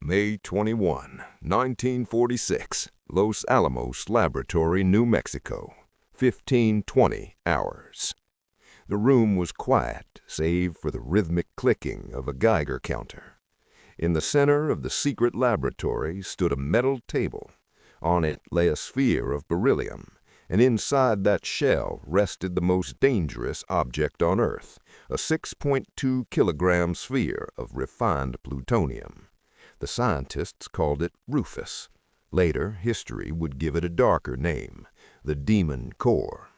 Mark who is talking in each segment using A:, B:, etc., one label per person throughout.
A: May 21, 1946, Los Alamos Laboratory, New Mexico, 15:20 hours. The room was quiet, save for the rhythmic clicking of a Geiger counter. In the center of the secret laboratory stood a metal table. On it lay a sphere of beryllium, and inside that shell rested the most dangerous object on Earth, a 6.2-kilogram sphere of refined plutonium. The scientists called it Rufus. Later, history would give it a darker name, the Demon Core.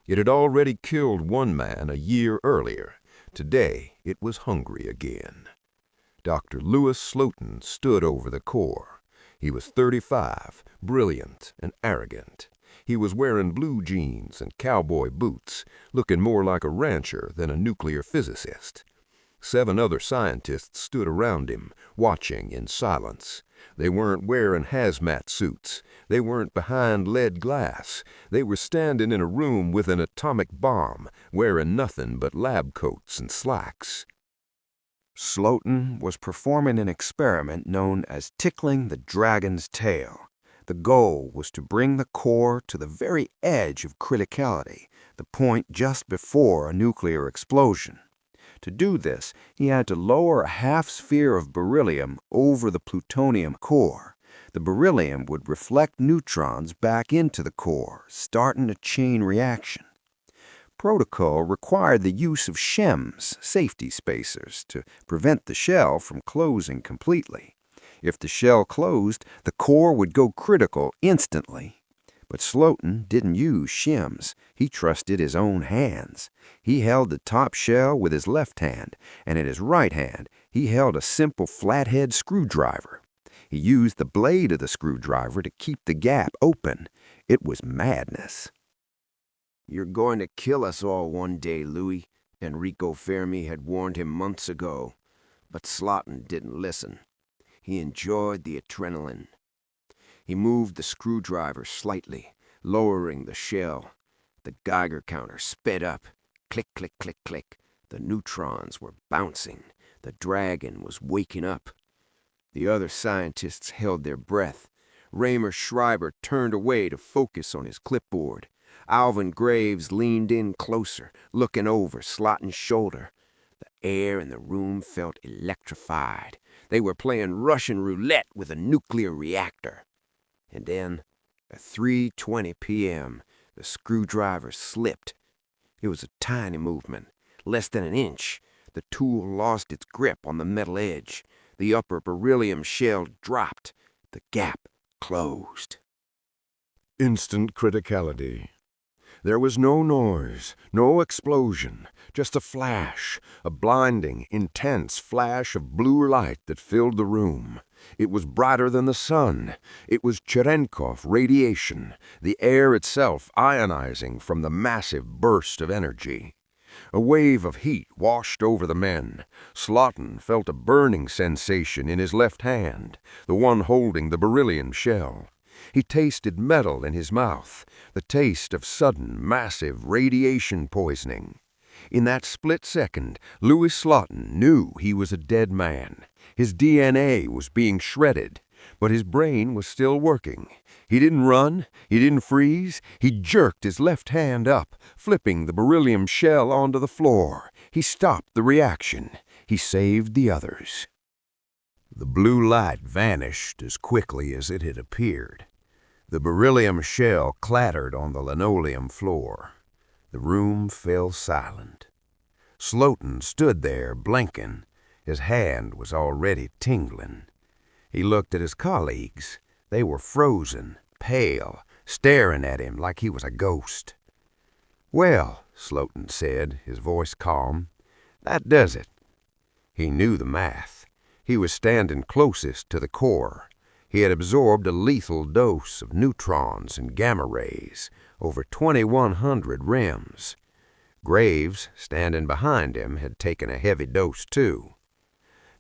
A: It had already killed one man a year earlier. Today, it was hungry again. Dr. Louis Slotin stood over the core. He was 35, brilliant and arrogant. He was wearing blue jeans and cowboy boots, looking more like a rancher than a nuclear physicist. 7 other scientists stood around him, watching in silence. They weren't wearing hazmat suits. They weren't behind lead glass. They were standing in a room with an atomic bomb, wearing nothing but lab coats and slacks.
B: Slotin was performing an experiment known as Tickling the Dragon's Tail. The goal was to bring the core to the very edge of criticality, the point just before a nuclear explosion. To do this, he had to lower a half-sphere of beryllium over the plutonium core. The beryllium would reflect neutrons back into the core, starting a chain reaction. Protocol required the use of shims, safety spacers, to prevent the shell from closing completely. If the shell closed, the core would go critical instantly. But Slotin didn't use shims. He trusted his own hands. He held the top shell with his left hand, and in his right hand he held a simple flathead screwdriver. He used the blade of the screwdriver to keep the gap open. It was madness.
C: "You're going to kill us all one day, Louis," Enrico Fermi had warned him months ago. But Slotin didn't listen. He enjoyed the adrenaline. He moved the screwdriver slightly, lowering the shell. The Geiger counter sped up. Click, click, click, click. The neutrons were bouncing. The dragon was waking up. The other scientists held their breath. Raymer Schreiber turned away to focus on his clipboard. Alvin Graves leaned in closer, looking over Slotin's shoulder. The air in the room felt electrified. They were playing Russian roulette with a nuclear reactor. And then, at 3:20 p.m., the screwdriver slipped. It was a tiny movement, less than an inch. The tool lost its grip on the metal edge. The upper beryllium shell dropped. The gap closed.
A: Instant criticality. There was no noise, no explosion, just a flash, a blinding, intense flash of blue light that filled the room. It was brighter than the sun. It was Cherenkov radiation, the air itself ionizing from the massive burst of energy. A wave of heat washed over the men. Slotin felt a burning sensation in his left hand, the one holding the beryllium shell. He tasted metal in his mouth, the taste of sudden, massive radiation poisoning. In that split second, Louis Slotin knew he was a dead man. His DNA was being shredded, but his brain was still working. He didn't run, he didn't freeze. He jerked his left hand up, flipping the beryllium shell onto the floor. He stopped the reaction. He saved the others. The blue light vanished as quickly as it had appeared. The beryllium shell clattered on the linoleum floor. The room fell silent. Slotin stood there, blinking. His hand was already tingling. He looked at his colleagues. They were frozen, pale, staring at him like he was a ghost. "Well," Slotin said, his voice calm, "that does it." He knew the math. He was standing closest to the core. He had absorbed a lethal dose of neutrons and gamma rays, over 2,100 rems. Graves, standing behind him, had taken a heavy dose too.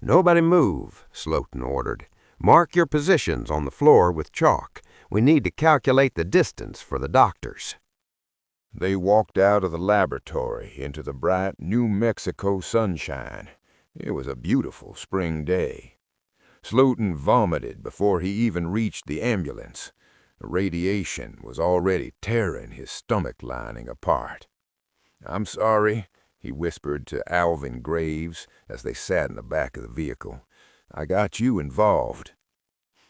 A: "Nobody move," Slotin ordered. "Mark your positions on the floor with chalk. We need to calculate the distance for the doctors."
D: They walked out of the laboratory into the bright New Mexico sunshine. It was a beautiful spring day. Slotin vomited before he even reached the ambulance. The radiation was already tearing his stomach lining apart. "I'm sorry," he whispered to Alvin Graves as they sat in the back of the vehicle. "I got you involved."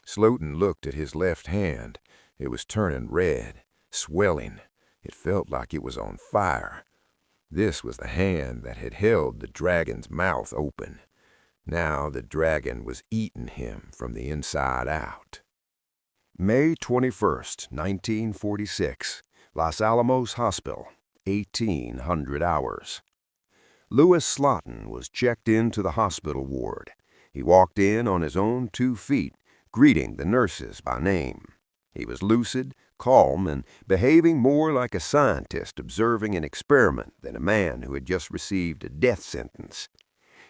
D: Slotin looked at his left hand. It was turning red, swelling. It felt like it was on fire. This was the hand that had held the dragon's mouth open. Now the dragon was eating him from the inside out.
B: May 21st, 1946, Los Alamos Hospital, 1800 hours. Louis Slotin was checked into the hospital ward. He walked in on his own 2 feet, greeting the nurses by name. He was lucid, calm, and behaving more like a scientist observing an experiment than a man who had just received a death sentence.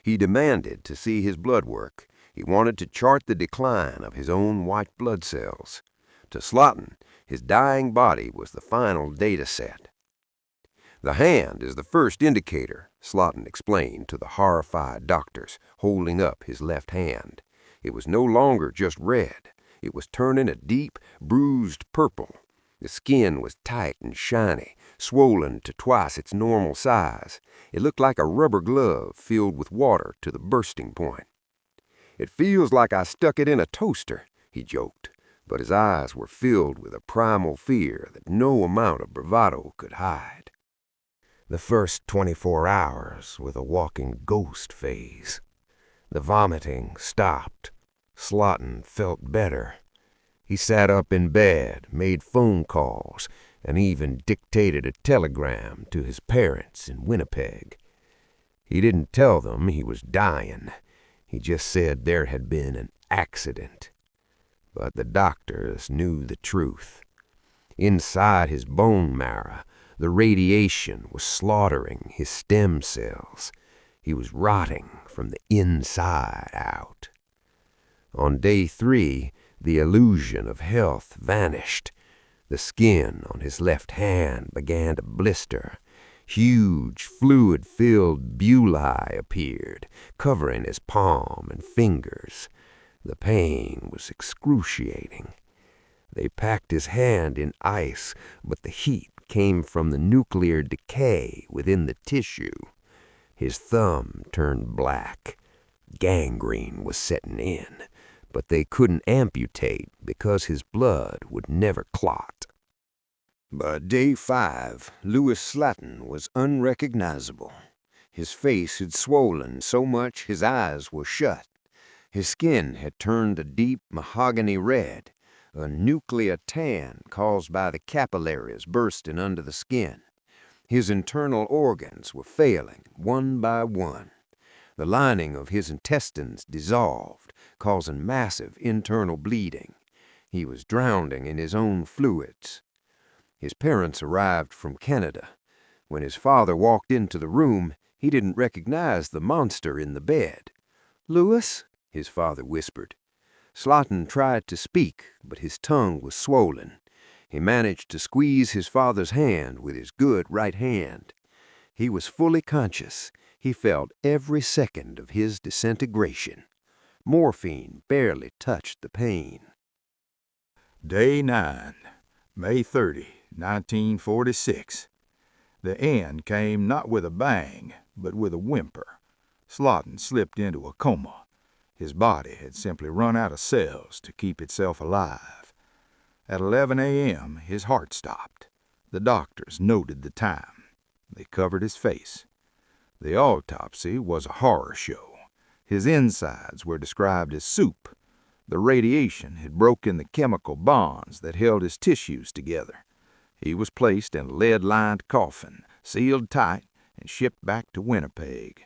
B: He demanded to see his blood work. He wanted to chart the decline of his own white blood cells. To Slotin, his dying body was the final data set. "The hand is the first indicator," Slotin explained to the horrified doctors, holding up his left hand. It was no longer just red. It was turning a deep, bruised purple. The skin was tight and shiny, swollen to twice its normal size. It looked like a rubber glove filled with water to the bursting point. "It feels like I stuck it in a toaster," he joked, but his eyes were filled with a primal fear that no amount of bravado could hide. The first 24 hours were the walking ghost phase. The vomiting stopped. Slotin felt better. He sat up in bed, made phone calls, and even dictated a telegram to his parents in Winnipeg. He didn't tell them he was dying. He just said there had been an accident. But the doctors knew the truth. Inside his bone marrow, the radiation was slaughtering his stem cells. He was rotting from the inside out. On day 3, the illusion of health vanished. The skin on his left hand began to blister. Huge, fluid-filled bullae appeared, covering his palm and fingers. The pain was excruciating. They packed his hand in ice, but the heat came from the nuclear decay within the tissue. His thumb turned black. Gangrene was setting in, but they couldn't amputate because his blood would never clot. By day 5, Louis Slotin was unrecognizable. His face had swollen so much his eyes were shut. His skin had turned a deep mahogany red, a nuclear tan caused by the capillaries bursting under the skin. His internal organs were failing one by one. The lining of his intestines dissolved, causing massive internal bleeding. He was drowning in his own fluids. His parents arrived from Canada. When his father walked into the room, he didn't recognize the monster in the bed. "Louis," his father whispered. Slotin tried to speak, but his tongue was swollen. He managed to squeeze his father's hand with his good right hand. He was fully conscious. He felt every second of his disintegration. Morphine barely touched the pain.
E: Day 9, May 30, 1946. The end came not with a bang, but with a whimper. Slotin slipped into a coma. His body had simply run out of cells to keep itself alive. At 11 a.m., his heart stopped. The doctors noted the time. They covered his face. The autopsy was a horror show. His insides were described as soup. The radiation had broken the chemical bonds that held his tissues together. He was placed in a lead-lined coffin, sealed tight, and shipped back to Winnipeg.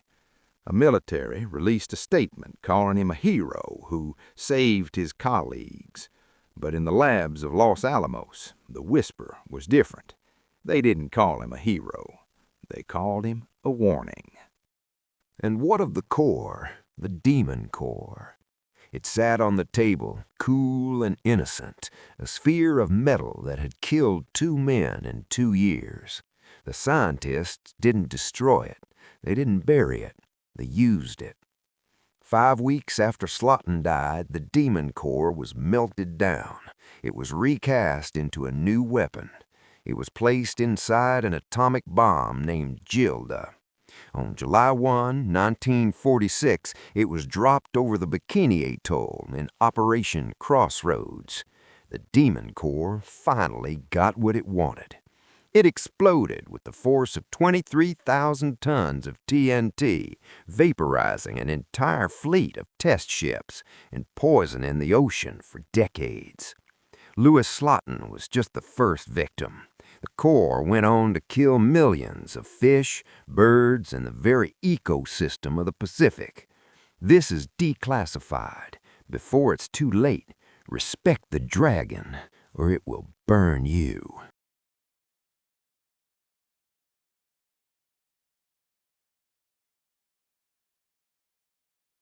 E: A military released a statement calling him a hero who saved his colleagues. But in the labs of Los Alamos, the whisper was different. They didn't call him a hero. They called him a warning.
B: And what of the core, the demon core? It sat on the table, cool and innocent, a sphere of metal that had killed 2 men in 2 years. The scientists didn't destroy it. They didn't bury it. They used it. 5 weeks after Slotin died, the Demon Core was melted down. It was recast into a new weapon. It was placed inside an atomic bomb named Gilda. On July 1, 1946, it was dropped over the Bikini Atoll in Operation Crossroads. The Demon Core finally got what it wanted. It exploded with the force of 23,000 tons of TNT, vaporizing an entire fleet of test ships and poisoning the ocean for decades. Louis Slotin was just the first victim. The core went on to kill millions of fish, birds, and the very ecosystem of the Pacific. This is Declassified. Before it's too late, respect the dragon, or it will burn you.